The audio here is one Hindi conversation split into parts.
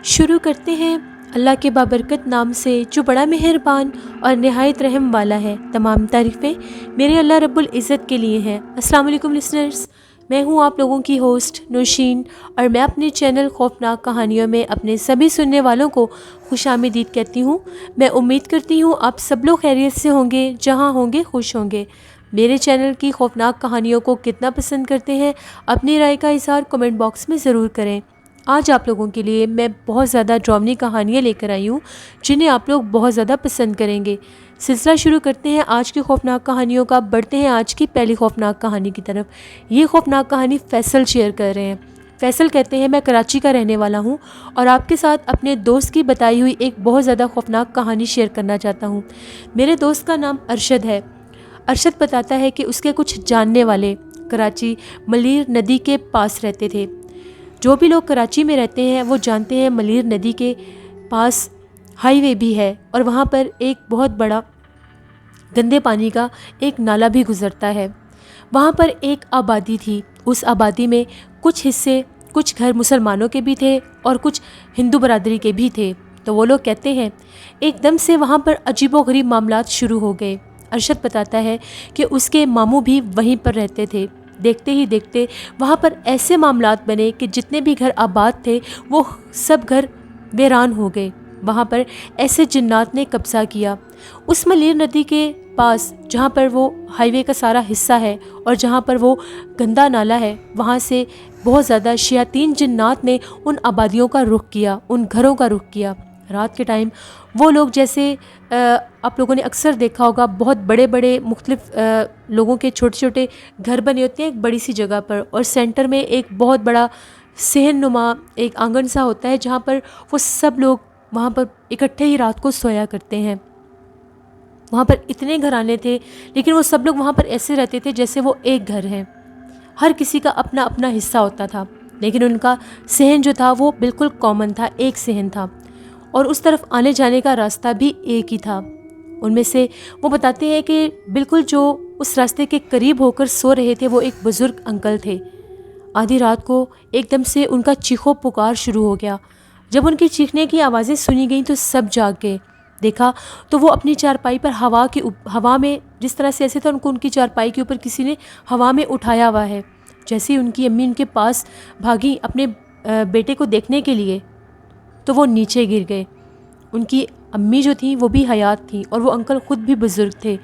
शुरू करते हैं अल्लाह के बाबरकत नाम से जो बड़ा मेहरबान और नहायत रहम वाला है। तमाम तारीफ़ें मेरे अल्लाह रब्बुल इज़्ज़त के लिए हैं। अस्सलाम वालेकुम लिसनर्स, मैं हूँ आप लोगों की होस्ट नौशीन और मैं अपने चैनल खौफनाक कहानियों में अपने सभी सुनने वालों को खुशामदीद कहती हूँ। मैं उम्मीद करती हूँ आप सब लोग खैरियत से होंगे, जहाँ होंगे खुश होंगे। मेरे चैनल की खौफनाक कहानियों को कितना पसंद करते हैं, अपनी राय का इज़हार कमेंट बॉक्स में ज़रूर करें। आज आप लोगों के लिए मैं बहुत ज़्यादा ड्रावनी कहानियाँ लेकर आई हूँ जिन्हें आप लोग बहुत ज़्यादा पसंद करेंगे। सिलसिला शुरू करते हैं आज की खौफनाक कहानियों का। बढ़ते हैं आज की पहली खौफनाक कहानी की तरफ। ये खौफनाक कहानी फैसल शेयर कर रहे हैं। फैसल कहते हैं मैं कराची का रहने वाला हूँ और आपके साथ अपने दोस्त की बताई हुई एक बहुत ज़्यादा खौफनाक कहानी शेयर करना चाहता हूँ। मेरे दोस्त का नाम अरशद है। अरशद बताता है कि उसके कुछ जानने वाले कराची मलीर नदी के पास रहते थे। जो भी लोग कराची में रहते हैं वो जानते हैं मलीर नदी के पास हाईवे भी है और वहाँ पर एक बहुत बड़ा गंदे पानी का एक नाला भी गुज़रता है। वहाँ पर एक आबादी थी। उस आबादी में कुछ हिस्से, कुछ घर मुसलमानों के भी थे और कुछ हिंदू बरादरी के भी थे। तो वो लोग कहते हैं एकदम से वहाँ पर अजीबोगरीब मामलात शुरू हो गए। अरशद बताता है कि उसके मामू भी वहीं पर रहते थे। देखते ही देखते वहाँ पर ऐसे मामलात बने कि जितने भी घर आबाद थे वो सब घर वीरान हो गए। वहाँ पर ऐसे जिन्नात ने कब्ज़ा किया। उस मलीर नदी के पास जहाँ पर वो हाईवे का सारा हिस्सा है और जहाँ पर वो गंदा नाला है, वहाँ से बहुत ज़्यादा शयातीन जिन्नात ने उन आबादियों का रुख किया, उन घरों का रुख किया। रात के टाइम वो लोग जैसे आप लोगों ने अक्सर देखा होगा बहुत बड़े बड़े मुख्तलिफ लोगों के छोटे छोटे घर बने होते हैं एक बड़ी सी जगह पर और सेंटर में एक बहुत बड़ा सहन नुमा एक आंगन सा होता है जहाँ पर वो सब लोग वहाँ पर इकट्ठे ही रात को सोया करते हैं। वहाँ पर इतने घराने थे लेकिन वो सब लोग वहाँ पर ऐसे रहते थे जैसे वो एक घर है। हर किसी का अपना अपना हिस्सा होता था लेकिन उनका सहन जो था वो बिल्कुल कॉमन था, एक सहन था और उस तरफ आने जाने का रास्ता भी एक ही था। उनमें से वो बताते हैं कि बिल्कुल जो उस रास्ते के करीब होकर सो रहे थे वो एक बुज़ुर्ग अंकल थे। आधी रात को एकदम से उनका चीखो पुकार शुरू हो गया। जब उनकी चीखने की आवाज़ें सुनी गईं तो सब जाग गए। देखा तो वो अपनी चारपाई पर हवा में जिस तरह से ऐसे था उनको उनकी चारपाई के ऊपर किसी ने हवा में उठाया हुआ है। जैसे ही उनकी अम्मी उनके पास भागी अपने बेटे को देखने के लिए तो वो नीचे गिर गए। उनकी अम्मी जो थी वो भी हयात थी और वो अंकल ख़ुद भी बुज़ुर्ग थे।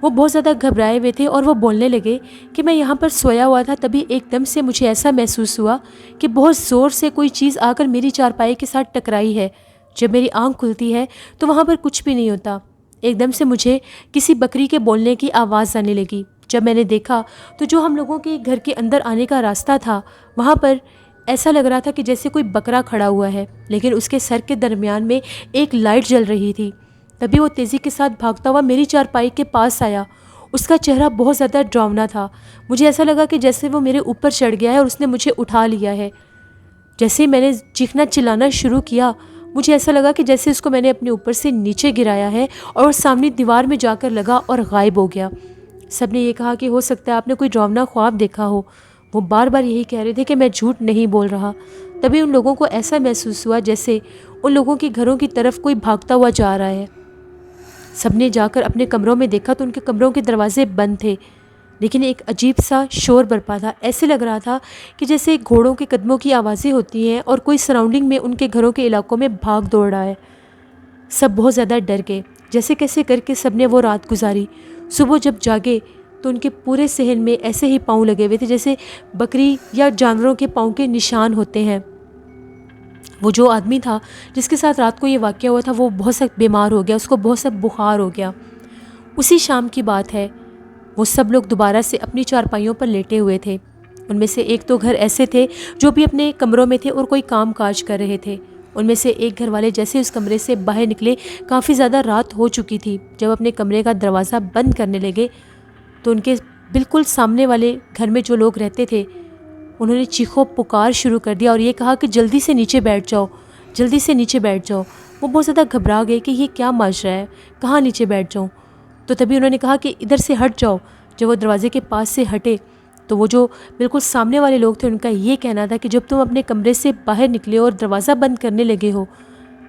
वो बहुत ज़्यादा घबराए हुए थे और वो बोलने लगे कि मैं यहाँ पर सोया हुआ था, तभी एकदम से मुझे ऐसा महसूस हुआ कि बहुत ज़ोर से कोई चीज़ आकर मेरी चारपाई के साथ टकराई है। जब मेरी आँख खुलती है तो वहाँ पर कुछ भी नहीं होता। एकदम से मुझे किसी बकरी के बोलने की आवाज़ आने लगी। जब मैंने देखा तो जो हम लोगों के घर के अंदर आने का रास्ता था वहाँ पर ऐसा लग रहा था कि जैसे कोई बकरा खड़ा हुआ है, लेकिन उसके सर के दरमियान में एक लाइट जल रही थी। तभी वो तेज़ी के साथ भागता हुआ मेरी चारपाई के पास आया। उसका चेहरा बहुत ज़्यादा डरावना था। मुझे ऐसा लगा कि जैसे वो मेरे ऊपर चढ़ गया है और उसने मुझे उठा लिया है। जैसे ही मैंने चीखना चिल्लाना शुरू किया, मुझे ऐसा लगा कि जैसे उसको मैंने अपने ऊपर से नीचे गिराया है और वो सामने दीवार में जाकर लगा और गायब हो गया। सबने ये कहा कि हो सकता है आपने कोई डरावना ख्वाब देखा हो। वो बार बार यही कह रहे थे कि मैं झूठ नहीं बोल रहा। तभी उन लोगों को ऐसा महसूस हुआ जैसे उन लोगों के घरों की तरफ कोई भागता हुआ जा रहा है। सबने जाकर अपने कमरों में देखा तो उनके कमरों के दरवाजे बंद थे, लेकिन एक अजीब सा शोर बरपा था। ऐसे लग रहा था कि जैसे घोड़ों के कदमों की आवाज़ें होती हैं और कोई सराउंडिंग में उनके घरों के इलाकों में भाग दौड़ रहा है। सब बहुत ज़्यादा डर गए। जैसे कैसे करके सब ने वो रात गुजारी। सुबह जब जागे तो उनके पूरे सहन में ऐसे ही पाँव लगे हुए थे जैसे बकरी या जानवरों के पाँव के निशान होते हैं। वो जो आदमी था जिसके साथ रात को ये वाक़या हुआ था वो बहुत सख्त बीमार हो गया, उसको बहुत सख्त बुखार हो गया। उसी शाम की बात है, वो सब लोग दोबारा से अपनी चारपाइयों पर लेटे हुए थे। उनमें से एक तो घर ऐसे थे जो भी अपने कमरों में थे और कोई काम काज कर रहे थे। उनमें से एक घर वाले जैसे उस कमरे से बाहर निकले, काफ़ी ज़्यादा रात हो चुकी थी। जब अपने कमरे का दरवाज़ा बंद करने लगे तो उनके बिल्कुल सामने वाले घर में जो लोग रहते थे उन्होंने चीखो पुकार शुरू कर दिया और ये कहा कि जल्दी से नीचे बैठ जाओ, जल्दी से नीचे बैठ जाओ। वो बहुत ज़्यादा घबरा गए कि ये क्या माजरा है, कहाँ नीचे बैठ जाऊँ। तो तभी उन्होंने कहा कि इधर से हट जाओ। जब वो दरवाज़े के पास से हटे तो वो जो बिल्कुल सामने वाले लोग थे उनका ये कहना था कि जब तुम अपने कमरे से बाहर निकले और दरवाज़ा बंद करने लगे हो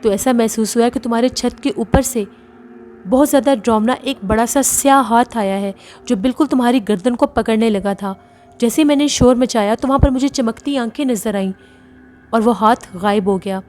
तो ऐसा महसूस हुआ कि तुम्हारे छत के ऊपर से बहुत ज़्यादा डरावना एक बड़ा सा स्याह हाथ आया है जो बिल्कुल तुम्हारी गर्दन को पकड़ने लगा था। जैसे मैंने शोर मचाया तो वहाँ पर मुझे चमकती आंखें नज़र आईं और वो हाथ गायब हो गया।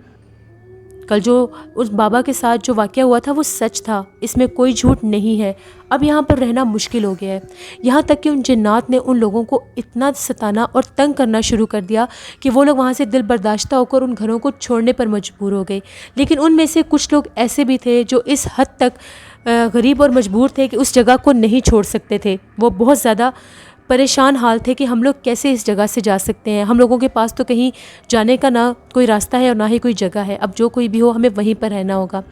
कल जो उस बाबा के साथ जो वाक़या हुआ था वो सच था, इसमें कोई झूठ नहीं है। अब यहाँ पर रहना मुश्किल हो गया है। यहाँ तक कि उन जिन्नात ने उन लोगों को इतना सताना और तंग करना शुरू कर दिया कि वो लोग वहाँ से दिल बर्दाश्ता होकर उन घरों को छोड़ने पर मजबूर हो गए। लेकिन उनमें से कुछ लोग ऐसे भी थे जो इस हद तक गरीब और मजबूर थे कि उस जगह को नहीं छोड़ सकते थे। वो बहुत ज़्यादा परेशान हाल थे कि हम लोग कैसे इस जगह से जा सकते हैं। हम लोगों के पास तो कहीं जाने का ना कोई रास्ता है और ना ही कोई जगह है। अब जो कोई भी हो हमें वहीं पर रहना होगा।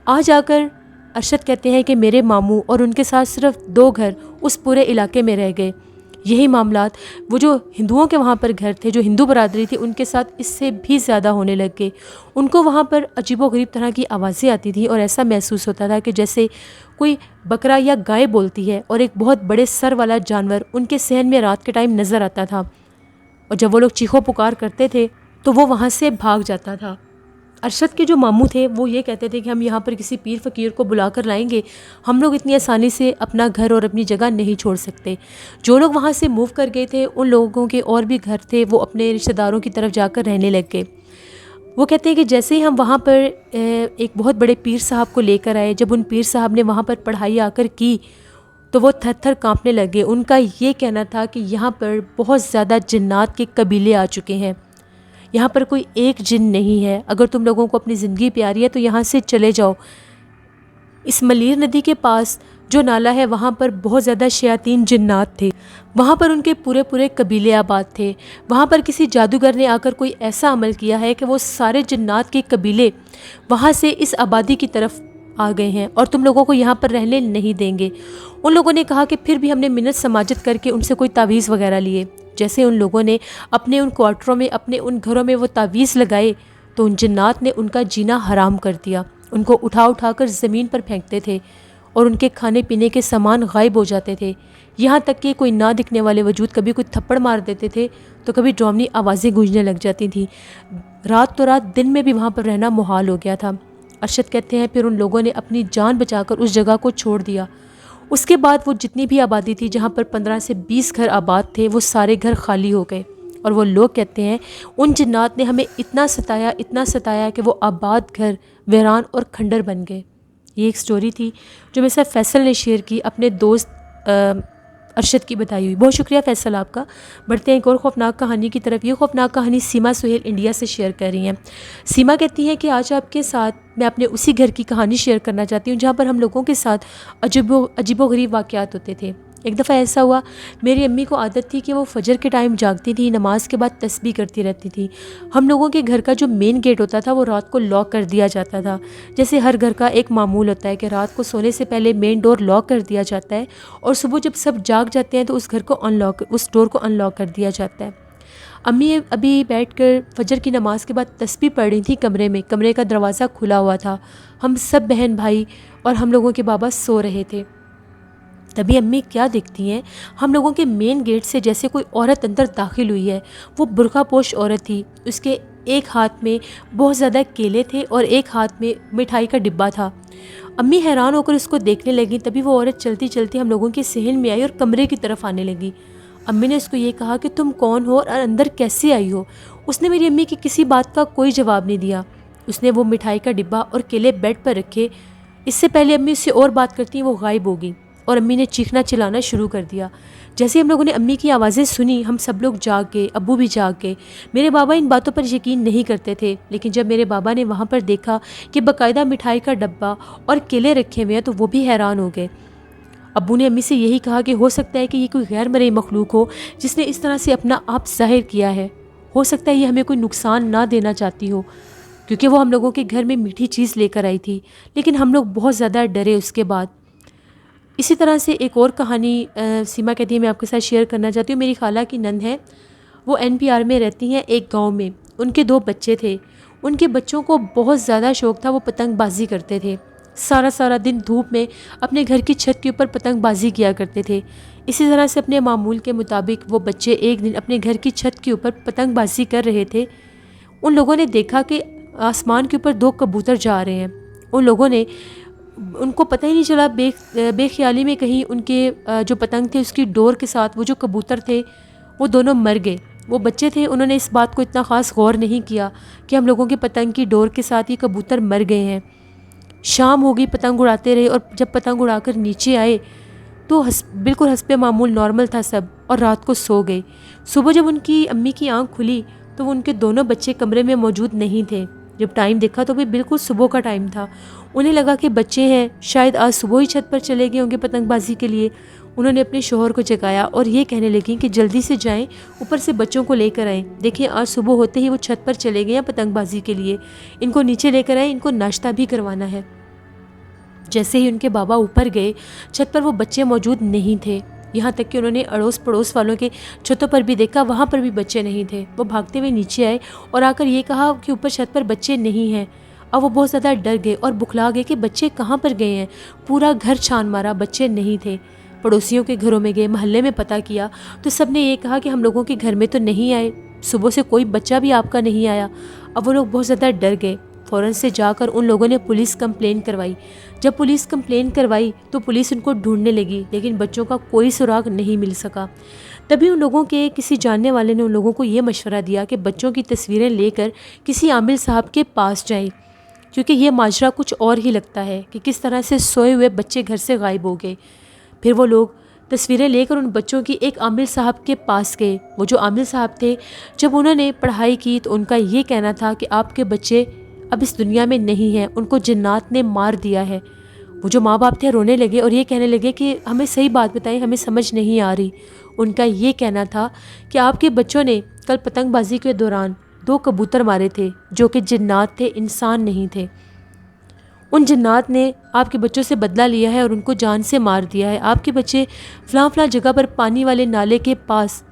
आज आकर अरशद कहते हैं कि मेरे मामू और उनके साथ सिर्फ 2 घर उस पूरे इलाके में रह गए। यही मामलात वो जो हिंदुओं के वहाँ पर घर थे, जो हिंदू बरादरी थी, उनके साथ इससे भी ज़्यादा होने लग गए। उनको वहाँ पर अजीबोगरीब तरह की आवाज़ें आती थी और ऐसा महसूस होता था कि जैसे कोई बकरा या गाय बोलती है और एक बहुत बड़े सर वाला जानवर उनके सहन में रात के टाइम नज़र आता था। और जब वो लोग चीखो पुकार करते थे तो वो वहाँ से भाग जाता था। अरशद के जो मामू थे वो ये कहते थे कि हम यहाँ पर किसी पीर फ़कीर को बुला कर लाएंगे, हम लोग इतनी आसानी से अपना घर और अपनी जगह नहीं छोड़ सकते। जो लोग वहाँ से मूव कर गए थे उन लोगों के और भी घर थे, वो अपने रिश्तेदारों की तरफ जाकर रहने लग गए। वो कहते हैं कि जैसे ही हम वहाँ पर एक बहुत बड़े पीर साहब को लेकर आए, जब उन पीर साहब ने वहाँ पर पढ़ाई आकर की तो वो थर थर काँपने लगे। उनका ये कहना था कि यहाँ पर बहुत ज़्यादा जिन्नात के कबीले आ चुके हैं, यहाँ पर कोई एक जिन नहीं है। अगर तुम लोगों को अपनी ज़िंदगी प्यारी है तो यहाँ से चले जाओ। इस मलीर नदी के पास जो नाला है वहाँ पर बहुत ज़्यादा शयातीन जिन्नात थे, वहाँ पर उनके पूरे पूरे कबीले आबाद थे। वहाँ पर किसी जादूगर ने आकर कोई ऐसा अमल किया है कि वो सारे जिन्नात के कबीले वहाँ से इस आबादी की तरफ आ गए हैं और तुम लोगों को यहाँ पर रहने नहीं देंगे। उन लोगों ने कहा कि फिर भी हमने मिन्नत समाजत करके उनसे कोई तावीज़ वगैरह लिए। जैसे उन लोगों ने अपने उन क्वार्टरों में, अपने उन घरों में वो तावीज़ लगाए तो उन जिन्नात ने उनका जीना हराम कर दिया। उनको उठा उठा कर ज़मीन पर फेंकते थे और उनके खाने पीने के सामान गायब हो जाते थे। यहाँ तक कि कोई ना दिखने वाले वजूद कभी कोई थप्पड़ मार देते थे तो कभी डरावनी आवाज़ें गूंजने लग जाती थी। रात तो रात, दिन में भी वहाँ पर रहना मुहाल हो गया था। अरशद कहते हैं फिर उन लोगों ने अपनी जान बचाकर उस जगह को छोड़ दिया। उसके बाद वो जितनी भी आबादी थी, जहाँ पर 15 से 20 घर आबाद थे, वो सारे घर खाली हो गए। और वो लोग कहते हैं उन जिन्नात ने हमें इतना सताया कि वो आबाद घर वीरान और खंडर बन गए। ये एक स्टोरी थी जो मेरे साथ फैसल ने शेयर की, अपने दोस्त अरशद की बताई हुई। बहुत शुक्रिया फैसल आपका। बढ़ते हैं एक और ख़ौफनाक कहानी की तरफ। ये ख़ौफनाक कहानी सीमा सुहेल इंडिया से शेयर कर रही हैं। सीमा कहती हैं कि आज आपके साथ मैं अपने उसी घर की कहानी शेयर करना चाहती हूँ जहाँ पर हम लोगों के साथ अजीबोगरीब वाक़यात होते थे। एक दफ़ा ऐसा हुआ, मेरी अम्मी को आदत थी कि वो फजर के टाइम जागती थी, नमाज के बाद तस्बीह करती रहती थी। हम लोगों के घर का जो मेन गेट होता था वो रात को लॉक कर दिया जाता था। जैसे हर घर का एक मामूल होता है कि रात को सोने से पहले मेन डोर लॉक कर दिया जाता है और सुबह जब सब जाग जाते हैं तो उस डोर को अनलॉक कर दिया जाता है। अम्मी अभी बैठकर फजर की नमाज़ के बाद तस्बीह पढ़ रही थी कमरे में। कमरे का दरवाज़ा खुला हुआ था। हम सब बहन भाई और हम लोगों के बाबा सो रहे थे। तभी अम्मी क्या देखती हैं, हम लोगों के मेन गेट से जैसे कोई औरत अंदर दाखिल हुई है। वो बुर्का पोश औरत थी। उसके एक हाथ में बहुत ज़्यादा केले थे और एक हाथ में मिठाई का डिब्बा था। अम्मी हैरान होकर उसको देखने लगी। तभी वो औरत चलती चलती हम लोगों के सहन में आई और कमरे की तरफ आने लगी। अम्मी ने उसको ये कहा कि तुम कौन हो और अंदर कैसे आई हो। उसने मेरी अम्मी की किसी बात का कोई जवाब नहीं दिया। उसने वो मिठाई का डिब्बा और केले बेड पर रखे। इससे पहले अम्मी उससे और बात करती वो गायब हो गई और अम्मी ने चीखना चिल्लाना शुरू कर दिया। जैसे हम लोगों ने अम्मी की आवाज़ें सुनी, हम सब लोग जाग गए, अब्बू भी जाग गए। मेरे बाबा इन बातों पर यकीन नहीं करते थे, लेकिन जब मेरे बाबा ने वहाँ पर देखा कि बाकायदा मिठाई का डब्बा और केले रखे हुए हैं तो वो भी हैरान हो गए। अब्बू ने अम्मी से यही कहा कि हो सकता है कि ये कोई गैर मरई मखलूक हो जिसने इस तरह से अपना आप ज़ाहिर किया है। हो सकता है ये हमें कोई नुकसान ना देना चाहती हो, क्योंकि वो हम लोगों के घर में मीठी चीज़ लेकर आई थी। लेकिन हम लोग बहुत ज़्यादा डरे उसके बाद। इसी तरह से एक और कहानी सीमा कहती है मैं आपके साथ शेयर करना चाहती हूँ। मेरी खाला की नंद है, वो NPR में रहती हैं एक गांव में। उनके 2 बच्चे थे। उनके बच्चों को बहुत ज़्यादा शौक़ था, वो पतंगबाजी करते थे। सारा सारा दिन धूप में अपने घर की छत के ऊपर पतंगबाजी किया करते थे। इसी तरह से अपने मामूल के मुताबिक वो बच्चे एक दिन अपने घर की छत के ऊपर पतंगबाजी कर रहे थे। उन लोगों ने देखा कि आसमान के ऊपर 2 कबूतर जा रहे हैं। उनको पता ही नहीं चला, बेख्याली में कहीं उनके जो पतंग थे उसकी डोर के साथ वो जो कबूतर थे वो दोनों मर गए। वो बच्चे थे, उन्होंने इस बात को इतना ख़ास गौर नहीं किया कि हम लोगों के पतंग की डोर के साथ ये कबूतर मर गए हैं। शाम हो गई, पतंग उड़ाते रहे और जब पतंग उड़ाकर नीचे आए तो बिल्कुल हस्बे मामूल नॉर्मल था सब, और रात को सो गए। सुबह जब उनकी अम्मी की आंख खुली तो वो उनके दोनों बच्चे कमरे में मौजूद नहीं थे। जब टाइम देखा तो भी बिल्कुल सुबह का टाइम था। उन्हें लगा कि बच्चे हैं, शायद आज सुबह ही छत पर चले गए होंगे पतंगबाजी के लिए। उन्होंने अपने शोहर को जगाया और ये कहने लगी कि जल्दी से जाएं, ऊपर से बच्चों को लेकर आएँ। देखिए आज सुबह होते ही वो छत पर चले गए हैं पतंगबाजी के लिए, इनको नीचे लेकर आए, इनको नाश्ता भी करवाना है। जैसे ही उनके बाबा ऊपर गए, छत पर वो बच्चे मौजूद नहीं थे। यहाँ तक कि उन्होंने अड़ोस पड़ोस वालों के छतों पर भी देखा, वहाँ पर भी बच्चे नहीं थे। वो भागते हुए नीचे आए और आकर ये कहा कि ऊपर छत पर बच्चे नहीं हैं। अब वो बहुत ज़्यादा डर गए और बुखला गए कि बच्चे कहाँ पर गए हैं। पूरा घर छान मारा, बच्चे नहीं थे। पड़ोसियों के घरों में गए, मोहल्ले में पता किया तो सब ने ये कहा कि हम लोगों के घर में तो नहीं आए, सुबह से कोई बच्चा भी आपका नहीं आया। अब वो लोग बहुत ज़्यादा डर गए। फ़ौरन से जाकर उन लोगों ने पुलिस कंप्लेन करवाई। जब पुलिस कंप्लेन करवाई तो पुलिस उनको ढूंढने लगी, लेकिन बच्चों का कोई सुराग नहीं मिल सका। तभी उन लोगों के किसी जानने वाले ने उन लोगों को ये मशवरा दिया कि बच्चों की तस्वीरें लेकर किसी आमिल साहब के पास जाएं, क्योंकि ये माजरा कुछ और ही लगता है कि किस तरह से सोए हुए बच्चे घर से गायब हो गए। फिर वो लोग तस्वीरें लेकर उन बच्चों की एक आमिल साहब के पास गए। वो जो आमिल साहब थे, जब उन्होंने पढ़ाई की तो उनका ये कहना था कि आपके बच्चे अब इस दुनिया में नहीं हैं, उनको जिन्नात ने मार दिया है। वो जो माँ बाप थे रोने लगे और ये कहने लगे कि हमें सही बात बताएं, हमें समझ नहीं आ रही। उनका ये कहना था कि आपके बच्चों ने कल पतंगबाजी के दौरान 2 कबूतर मारे थे जो कि जिन्नात थे, इंसान नहीं थे। उन जिन्नात ने आपके बच्चों से बदला लिया है और उनको जान से मार दिया है। आपके बच्चे फ़लाँ फ़लाँ जगह पर पानी वाले नाले के पास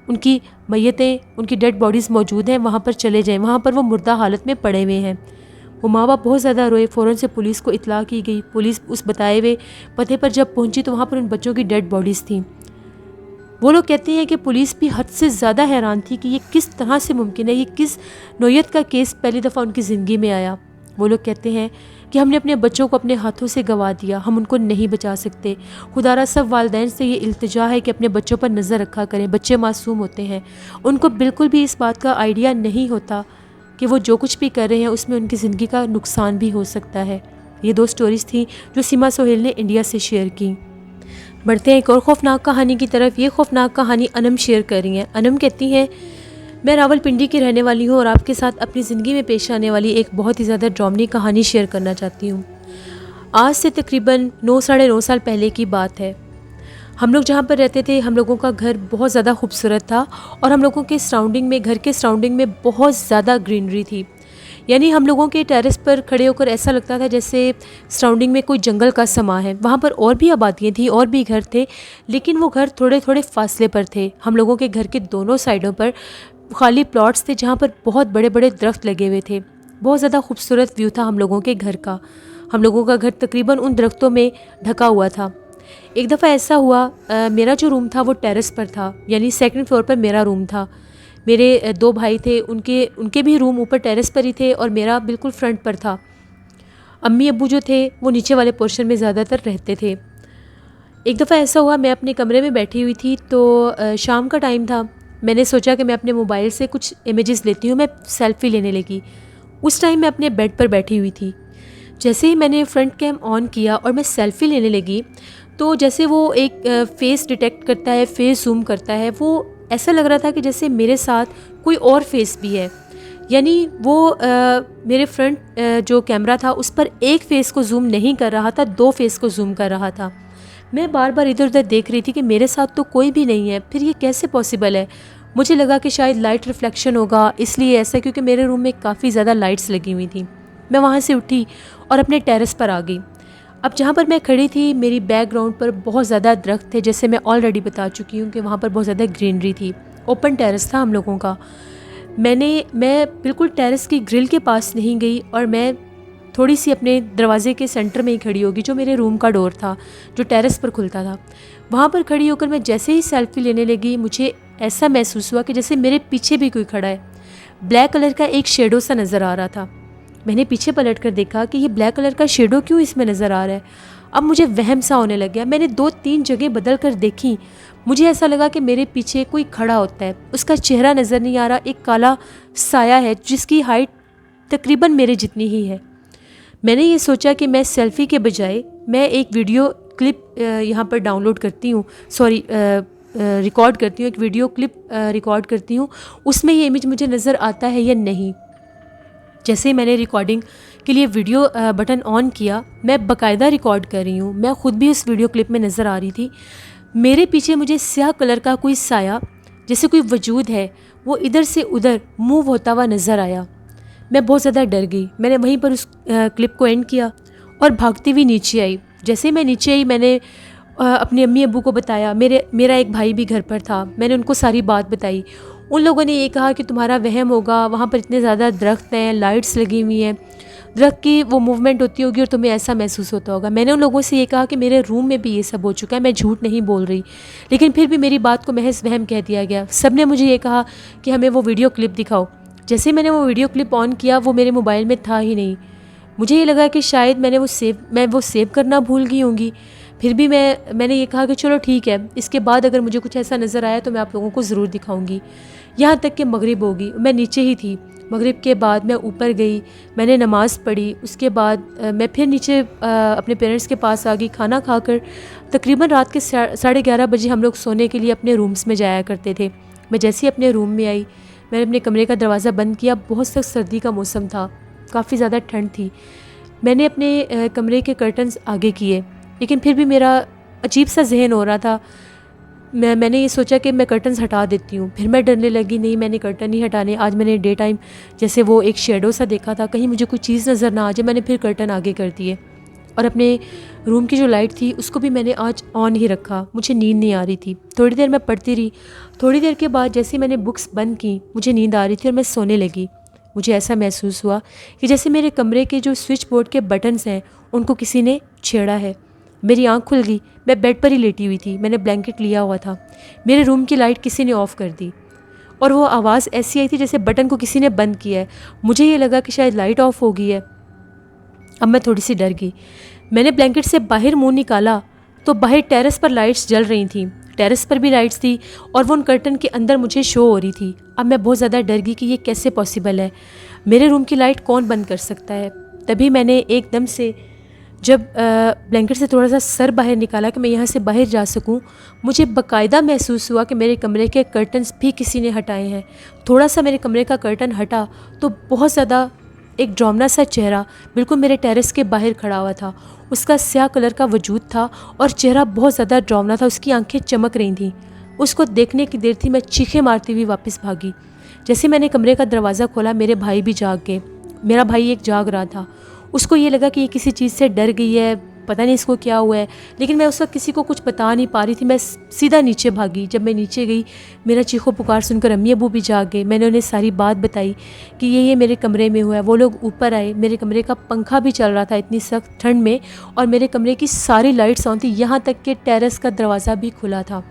उनकी मैयतें, उनकी डेड बॉडीज़ मौजूद हैं, वहाँ पर चले जाएं, वहाँ पर वो मुर्दा हालत में पड़े हुए हैं। वो माँ बाप बहुत ज़्यादा रोए। फ़ौरन से पुलिस को इतला की गई। पुलिस उस बताए हुए पते पर जब पहुँची तो वहाँ पर उन बच्चों की डेड बॉडीज़ थीं। वो लोग कहते हैं कि पुलिस भी हद से ज़्यादा हैरान थी कि ये किस तरह से मुमकिन है, ये किस नौयत का केस पहली दफ़ा उनकी ज़िंदगी में आया। वो लोग कहते हैं कि हमने अपने बच्चों को अपने हाथों से गंवा दिया, हम उनको नहीं बचा सकते। खुदारा सब वालिदैन से ये इल्तिजा है कि अपने बच्चों पर नज़र रखा करें। बच्चे मासूम होते हैं, उनको बिल्कुल भी इस बात का आइडिया नहीं होता कि वो जो कुछ भी कर रहे हैं उसमें उनकी ज़िंदगी का नुकसान भी हो सकता है। ये 2 स्टोरीज़ थी जो सीमा सोहेल ने इंडिया से शेयर की। बढ़ते हैं एक और ख़ौफनाक कहानी की तरफ। ये ख़ौफनाक कहानी अनम शेयर कर रही हैं। अनम कहती हैं, मैं रावलपिंडी की रहने वाली हूँ और आपके साथ अपनी ज़िंदगी में पेश आने वाली एक बहुत ही ज़्यादा ड्रामनी कहानी शेयर करना चाहती हूँ। आज से तकरीबन 9 साढ़े 9 साल पहले की बात है। हम लोग जहाँ पर रहते थे, हम लोगों का घर बहुत ज़्यादा खूबसूरत था और हम लोगों के सराउंडिंग में, घर के सराउंडिंग में बहुत ज़्यादा ग्रीनरी थी। यानी हम लोगों के टेरेस पर खड़े होकर ऐसा लगता था जैसे सराउंडिंग में कोई जंगल का समा है। वहाँ पर और भी आबादियाँ थी और भी घर थे, लेकिन वो घर थोड़े थोड़े फासले पर थे। हम लोगों के घर के दोनों साइडों पर खाली प्लॉट्स थे जहाँ पर बहुत बड़े बड़े दरख्त लगे हुए थे। बहुत ज़्यादा खूबसूरत व्यू था हम लोगों के घर का। हम लोगों का घर तकरीबन उन दरख्तों में ढका हुआ था। एक दफ़ा ऐसा हुआ, मेरा जो रूम था वो टेरेस पर था, यानी 2nd फ्लोर पर मेरा रूम था। मेरे 2 भाई थे, उनके भी रूम ऊपर टेरेस पर ही थे और मेरा बिल्कुल फ्रंट पर था। अम्मी अब्बू जो थे वो नीचे वाले पोर्शन में ज़्यादातर रहते थे। एक दफ़ा ऐसा हुआ, मैं अपने कमरे में बैठी हुई थी तो शाम का टाइम था। मैंने सोचा कि मैं अपने मोबाइल से कुछ इमेजेस लेती हूँ। मैं सेल्फ़ी लेने लगी। उस टाइम मैं अपने बेड पर बैठी हुई थी। जैसे ही मैंने फ्रंट कैम ऑन किया और मैं सेल्फ़ी लेने लगी तो जैसे वो एक फ़ेस डिटेक्ट करता है, फ़ेस जूम करता है, वो ऐसा लग रहा था कि जैसे मेरे साथ कोई और फेस भी है। यानी वो मेरे फ्रंट जो कैमरा था उस पर एक फ़ेस को जूम नहीं कर रहा था, 2 फेस को जूम कर रहा था। मैं बार बार इधर उधर देख रही थी कि मेरे साथ तो कोई भी नहीं है, फिर ये कैसे पॉसिबल है। मुझे लगा कि शायद लाइट रिफ्लेक्शन होगा, इसलिए ऐसा, क्योंकि मेरे रूम में काफ़ी ज़्यादा लाइट्स लगी हुई थी। मैं वहाँ से उठी और अपने टेरेस पर आ गई। अब जहाँ पर मैं खड़ी थी, मेरी बैकग्राउंड पर बहुत ज़्यादा दरख्त थे, जैसे मैं ऑलरेडी बता चुकी हूँ कि वहाँ पर बहुत ज़्यादा ग्रीनरी थी। ओपन टेरेस था हम लोगों का। मैं बिल्कुल टेरेस की ग्रिल के पास नहीं गई और मैं थोड़ी सी अपने दरवाजे के सेंटर में ही खड़ी होगी, जो मेरे रूम का डोर था जो टेरेस पर खुलता था। वहाँ पर खड़ी होकर मैं जैसे ही सेल्फी लेने लगी, मुझे ऐसा महसूस हुआ कि जैसे मेरे पीछे भी कोई खड़ा है। ब्लैक कलर का एक शेडो सा नज़र आ रहा था। मैंने पीछे पलट कर देखा कि ये ब्लैक कलर का शेडो क्यों इसमें नज़र आ रहा है। अब मुझे वहम सा होने लग गया। मैंने 2-3 जगह बदल कर देखी, मुझे ऐसा लगा कि मेरे पीछे कोई खड़ा होता है। उसका चेहरा नज़र नहीं आ रहा, एक काला साया है जिसकी हाइट तकरीबन मेरे जितनी ही है। मैंने ये सोचा कि मैं सेल्फ़ी के बजाय मैं एक वीडियो क्लिप यहाँ पर डाउनलोड करती हूँ, रिकॉर्ड करती हूँ, एक वीडियो क्लिप रिकॉर्ड करती हूँ, उसमें ये इमेज मुझे नज़र आता है या नहीं। जैसे ही मैंने रिकॉर्डिंग के लिए वीडियो बटन ऑन किया, मैं बाकायदा रिकॉर्ड कर रही हूँ, मैं ख़ुद भी उस वीडियो क्लिप में नज़र आ रही थी। मेरे पीछे मुझे स्याह कलर का कोई साया, जैसे कोई वजूद है, वो इधर से उधर मूव होता हुआ नज़र आया। मैं बहुत ज़्यादा डर गई। मैंने वहीं पर उस क्लिप को एंड किया और भागती हुई नीचे आई। जैसे ही मैं नीचे आई, मैंने अपने अम्मी अब्बू को बताया। मेरा एक भाई भी घर पर था। मैंने उनको सारी बात बताई। उन लोगों ने ये कहा कि तुम्हारा वहम होगा, वहाँ पर इतने ज़्यादा दरख्त हैं, लाइट्स लगी हुई हैं, दरख्त की वो मूवमेंट होती होगी और तुम्हें ऐसा महसूस होता होगा। मैंने उन लोगों से ये कहा कि मेरे रूम में भी ये सब हो चुका है, मैं झूठ नहीं बोल रही, लेकिन फिर भी मेरी बात को महज वहम कह दिया गया। सब ने मुझे ये कहा कि हमें वो वीडियो क्लिप दिखाओ। जैसे मैंने वो वीडियो क्लिप ऑन किया, वो मेरे मोबाइल में था ही नहीं। मुझे ये लगा कि शायद मैं वो सेव करना भूल गई होंगी। फिर भी मैंने ये कहा कि चलो ठीक है, इसके बाद अगर मुझे कुछ ऐसा नज़र आया तो मैं आप लोगों को ज़रूर दिखाऊंगी। यहाँ तक कि मगरिब होगी, मैं नीचे ही थी। मगरिब के बाद मैं ऊपर गई, मैंने नमाज़ पढ़ी। उसके बाद मैं फिर नीचे अपने पेरेंट्स के पास आ गई। खाना खाकर तकरीबन रात के 11:30 बजे हम लोग सोने के लिए अपने रूम्स में जाया करते थे। मैं जैसे ही अपने रूम में आई, मैंने अपने कमरे का दरवाज़ा बंद किया। बहुत सख्त सर्दी का मौसम था, काफ़ी ज़्यादा ठंड थी। मैंने अपने कमरे के कर्टन्स आगे किए, लेकिन फिर भी मेरा अजीब सा जहन हो रहा था। मैंने ये सोचा कि मैं कर्टन्स हटा देती हूँ। फिर मैं डरने लगी, नहीं मैंने कर्टन नहीं हटाने। आज मैंने डे टाइम जैसे वो एक शेडो सा देखा था, कहीं मुझे कोई चीज़ नज़र ना आ जाए। मैंने फिर कर्टन आगे कर दिए और अपने रूम की जो लाइट थी उसको भी मैंने आज ऑन ही रखा। मुझे नींद नहीं आ रही थी। थोड़ी देर मैं पढ़ती रही। थोड़ी देर के बाद जैसे मैंने बुक्स बंद की, मुझे नींद आ रही थी और मैं सोने लगी। मुझे ऐसा महसूस हुआ कि जैसे मेरे कमरे के जो स्विच बोर्ड के बटन्स हैं उनको किसी ने छेड़ा है। मेरी आंख खुल गई। मैं बेड पर ही लेटी हुई थी, मैंने ब्लैंकेट लिया हुआ था। मेरे रूम की लाइट किसी ने ऑफ़ कर दी और वो आवाज़ ऐसी आई थी जैसे बटन को किसी ने बंद किया है। मुझे ये लगा कि शायद लाइट ऑफ हो गई है। अब मैं थोड़ी सी डर गई। मैंने ब्लैंकेट से बाहर मुंह निकाला तो बाहर टेरेस पर लाइट्स जल रही थी। टेरेस पर भी लाइट्स थी और वो उन कर्टन के अंदर मुझे शो हो रही थी। अब मैं बहुत ज़्यादा डर गई कि ये कैसे पॉसिबल है, मेरे रूम की लाइट कौन बंद कर सकता है। तभी मैंने एकदम से जब ब्लैंकेट से थोड़ा सा सर बाहर निकाला कि मैं यहाँ से बाहर जा सकूँ, मुझे बाकायदा महसूस हुआ कि मेरे कमरे के कर्टन्स भी किसी ने हटाए हैं। थोड़ा सा मेरे कमरे का कर्टन हटा तो बहुत ज़्यादा एक ड्रामना सा चेहरा बिल्कुल मेरे टेरेस के बाहर खड़ा हुआ था। उसका स्याह कलर का वजूद था और चेहरा बहुत ज़्यादा ड्रामना था। उसकी आंखें चमक रही थीं। उसको देखने की देर थी, मैं चीखें मारती हुई वापस भागी। जैसे मैंने कमरे का दरवाज़ा खोला, मेरे भाई भी जाग गए। मेरा भाई एक जाग रहा था। उसको ये लगा कि ये किसी चीज़ से डर गई है, पता नहीं इसको क्या हुआ है, लेकिन मैं उस वक्त किसी को कुछ बता नहीं पा रही थी। मैं सीधा नीचे भागी। जब मैं नीचे गई, मेरा चीखो पुकार सुनकर अम्मी अबू भी जाग गए। मैंने उन्हें सारी बात बताई कि ये मेरे कमरे में हुआ है। वो लोग ऊपर आए। मेरे कमरे का पंखा भी चल रहा था इतनी सख्त ठंड में और मेरे कमरे की सारी लाइट्स ऑन थी, यहाँ तक कि टेरेस का दरवाज़ा भी खुला था।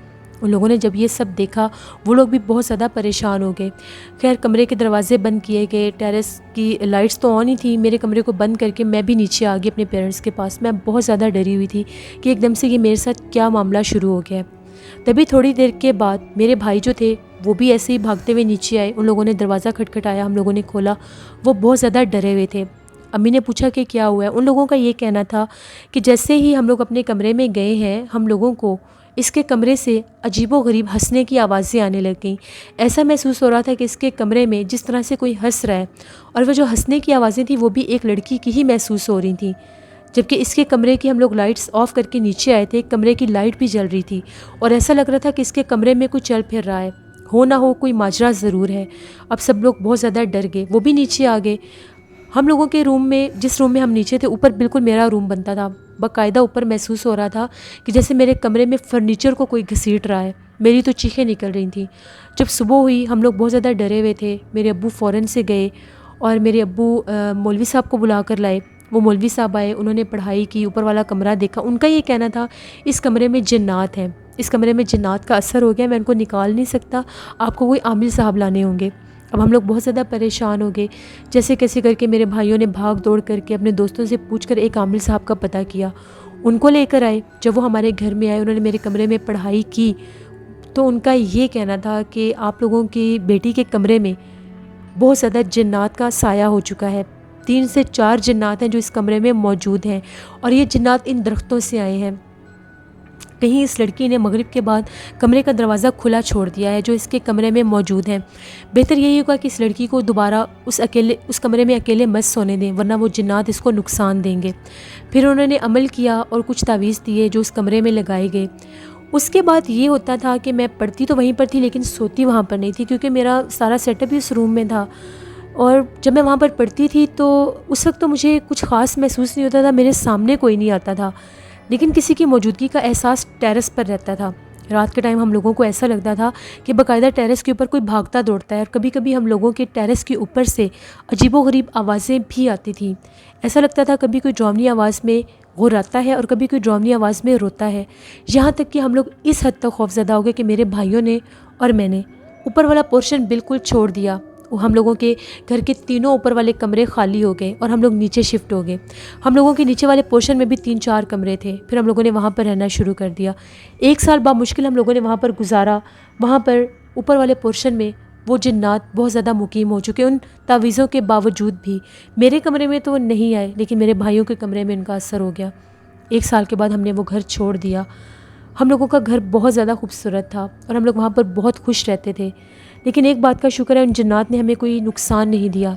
उन लोगों ने जब ये सब देखा, वो लोग भी बहुत ज़्यादा परेशान हो गए। खैर कमरे के दरवाजे बंद किए गए, टेरेस की लाइट्स तो ऑन ही थी। मेरे कमरे को बंद करके मैं भी नीचे आ गई अपने पेरेंट्स के पास। मैं बहुत ज़्यादा डरी हुई थी कि एकदम से ये मेरे साथ क्या मामला शुरू हो गया है। तभी थोड़ी देर के बाद मेरे भाई जो थे वो भी ऐसे ही भागते हुए नीचे आए। उन लोगों ने दरवाज़ा खटखटाया, हम लोगों ने खोला। वो बहुत ज़्यादा डरे हुए थे। अम्मी ने पूछा कि क्या हुआ है। उन लोगों का ये कहना था कि जैसे ही हम लोग अपने कमरे में गए हैं, हम लोगों को इसके कमरे से अजीबोगरीब हंसने की आवाज़ें आने लग गईं। ऐसा महसूस हो रहा था कि इसके कमरे में जिस तरह से कोई हंस रहा है, और वह जो हंसने की आवाज़ें थी वो भी एक लड़की की ही महसूस हो रही थी। जबकि इसके कमरे की हम लोग लाइट्स ऑफ़ करके नीचे आए थे, कमरे की लाइट भी जल रही थी और ऐसा लग रहा था कि इसके कमरे में कोई चल फिर रहा है। हो ना हो कोई माजरा ज़रूर है। अब सब लोग बहुत ज़्यादा डर गए, वो भी नीचे आ गए। हम लोगों के रूम में, जिस रूम में हम नीचे थे, ऊपर बिल्कुल मेरा रूम बनता था। बाकायदा ऊपर महसूस हो रहा था कि जैसे मेरे कमरे में फर्नीचर को कोई घसीट रहा है। मेरी तो चीखें निकल रही थी। जब सुबह हुई, हम लोग बहुत ज़्यादा डरे हुए थे। मेरे अब्बू फ़ौरन से गए और मेरे अब्बू मौलवी साहब को बुला कर लाए। वो मौलवी साहब आए, उन्होंने पढ़ाई की, ऊपर वाला कमरा देखा। उनका ये कहना था इस कमरे में जिन्नात हैं, इस कमरे में जिन्नात का असर हो गया, मैं उनको निकाल नहीं सकता, आपको कोई आमिल साहब लाने होंगे। अब हम लोग बहुत ज़्यादा परेशान हो गए। जैसे कैसे करके मेरे भाइयों ने भाग दौड़ करके अपने दोस्तों से पूछकर एक आमिल साहब का पता किया, उनको लेकर आए। जब वो हमारे घर में आए, उन्होंने मेरे कमरे में पढ़ाई की, तो उनका ये कहना था कि आप लोगों की बेटी के कमरे में बहुत ज़्यादा जिन्नात का साया हो चुका है। 3 से 4 जिन्नात हैं जो इस कमरे में मौजूद हैं, और ये जिन्नात इन दरख्तों से आए हैं। कहीं इस लड़की ने मगरिब के बाद कमरे का दरवाज़ा खुला छोड़ दिया है जो इसके कमरे में मौजूद हैं। बेहतर यही होगा कि इस लड़की को दोबारा उस कमरे में अकेले मत सोने दें, वरना वो जिन्नात इसको नुकसान देंगे। फिर उन्होंने अमल किया और कुछ तावीज़ दिए जो उस कमरे में लगाए गए। उसके बाद ये होता था कि मैं पढ़ती तो वहीं पर थी, लेकिन सोती वहाँ पर नहीं थी, क्योंकि मेरा सारा सेटअप ही उस रूम में था। और जब मैं वहाँ पर पढ़ती थी तो उस वक्त तो मुझे कुछ ख़ास महसूस नहीं होता था, मेरे सामने कोई नहीं आता था, लेकिन किसी की मौजूदगी का एहसास टेरेस पर रहता था। रात के टाइम हम लोगों को ऐसा लगता था कि बाकायदा टेरेस के ऊपर कोई भागता दौड़ता है, और कभी कभी हम लोगों के टेरेस के ऊपर से अजीबोगरीब आवाज़ें भी आती थीं। ऐसा लगता था कभी कोई डरावनी आवाज़ में गुर्राता है और कभी कोई डरावनी आवाज़ में रोता है। यहाँ तक कि हम लोग इस हद तक खौफज़दा हो गए कि मेरे भाइयों ने और मैंने ऊपर वाला पोर्शन बिल्कुल छोड़ दिया। हम लोगों के घर के तीनों ऊपर वाले कमरे खाली हो गए और हम लोग नीचे शिफ्ट हो गए। हम लोगों के नीचे वाले पोर्शन में भी 3-4 कमरे थे। फिर हम लोगों ने वहाँ पर रहना शुरू कर दिया। 1 साल बामुश्किल हम लोगों ने वहाँ पर गुजारा। वहाँ पर ऊपर वाले पोर्शन में वो जिन्नात बहुत ज़्यादा मुकीम हो चुके, उन तावीज़ों के बावजूद भी। मेरे कमरे में तो वो नहीं आए, लेकिन मेरे भाइयों के कमरे में उनका असर हो गया। 1 साल के बाद हमने वो घर छोड़ दिया। हम लोगों का घर बहुत ज़्यादा खूबसूरत था और हम लोग वहाँ पर बहुत खुश रहते थे। लेकिन एक बात का शुक्र है, उन जिन्नात ने हमें कोई नुकसान नहीं दिया,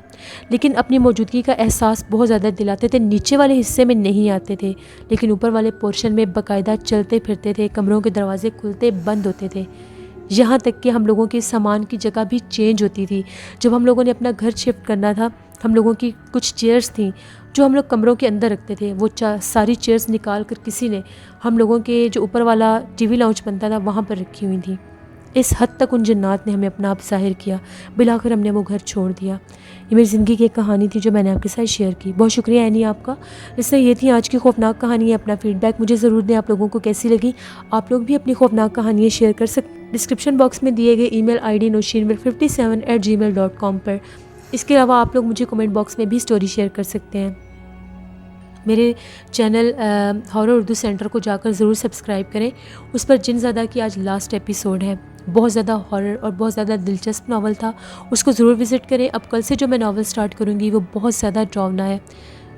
लेकिन अपनी मौजूदगी का एहसास बहुत ज़्यादा दिलाते थे। नीचे वाले हिस्से में नहीं आते थे, लेकिन ऊपर वाले पोर्शन में बाकायदा चलते फिरते थे, कमरों के दरवाजे खुलते बंद होते थे। यहाँ तक कि हम लोगों के सामान की जगह भी चेंज होती थी। जब हम लोगों ने अपना घर शिफ्ट करना था, हम लोगों की कुछ चेयर्स थी जो हम लोग कमरों के अंदर रखते थे, वो सारी चेयर्स निकाल कर किसी ने हम लोगों के जो ऊपर वाला टीवी लाउंज बनता था वहाँ पर रखी हुई थी। इस हद तक उन जिन्नात ने हमें अपना आप ज़ाहिर किया। बिलाकर हमने वो घर छोड़ दिया। ये मेरी ज़िंदगी की एक कहानी थी जो मैंने आपके साथ शेयर की। बहुत शुक्रिया एनी आपका। इससे ये थी आज की खौफनाक कहानी है। अपना फीडबैक मुझे ज़रूर दें, आप लोगों को कैसी लगी। आप लोग भी अपनी खौफनाक कहानियाँ शेयर कर सकते। डिस्क्रिप्शन बॉक्स में दिए गए ईमेल आईडी noshinmil57@gmail.com पर। इसके अलावा आप लोग मुझे कमेंट बॉक्स में भी स्टोरी शेयर कर सकते हैं। मेरे चैनल हॉरर उर्दू सेंटर को जाकर ज़रूर सब्सक्राइब करें। उस पर जिनज़ादा की आज लास्ट एपिसोड है। बहुत ज़्यादा हॉरर और बहुत ज़्यादा दिलचस्प नावल था, उसको ज़रूर विज़िट करें। अब कल से जो मैं नावल स्टार्ट करूँगी वो बहुत ज़्यादा डरावना है,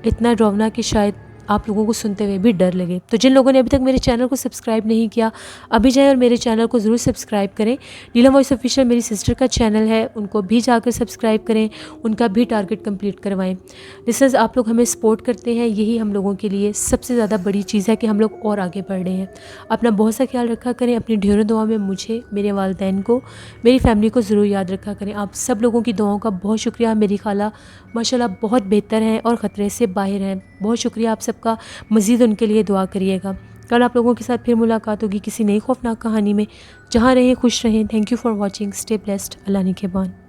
इतना डरावना कि शायद आप लोगों को सुनते हुए भी डर लगे। तो जिन लोगों ने अभी तक मेरे चैनल को सब्सक्राइब नहीं किया, अभी जाएं और मेरे चैनल को ज़रूर सब्सक्राइब करें। नीलम वॉइस ऑफिशियल मेरी सिस्टर का चैनल है, उनको भी जाकर सब्सक्राइब करें, उनका भी टारगेट कंप्लीट करवाएं। लिसनर्स, आप लोग हमें सपोर्ट करते हैं, यही हम लोगों के लिए सबसे ज़्यादा बड़ी चीज़ है कि हम लोग और आगे बढ़ रहे हैं। अपना बहुत सा ख्याल रखा करें। अपनी ढेरों दुआ में मुझे, मेरे वालिदैन को, मेरी फैमिली को ज़रूर याद रखा करें। आप सब लोगों की दुआओं का बहुत शुक्रिया। मेरी खाला माशाल्लाह बहुत बेहतर हैं और ख़तरे से बाहर हैं। बहुत शुक्रिया आप सबका। मज़ीद उनके लिए दुआ करिएगा। कल आप लोगों के साथ फिर मुलाकात होगी किसी नई खौफनाक कहानी में। जहाँ रहें खुश रहें। Thank you for watching. Stay blessed. अल्लाह निगहबान।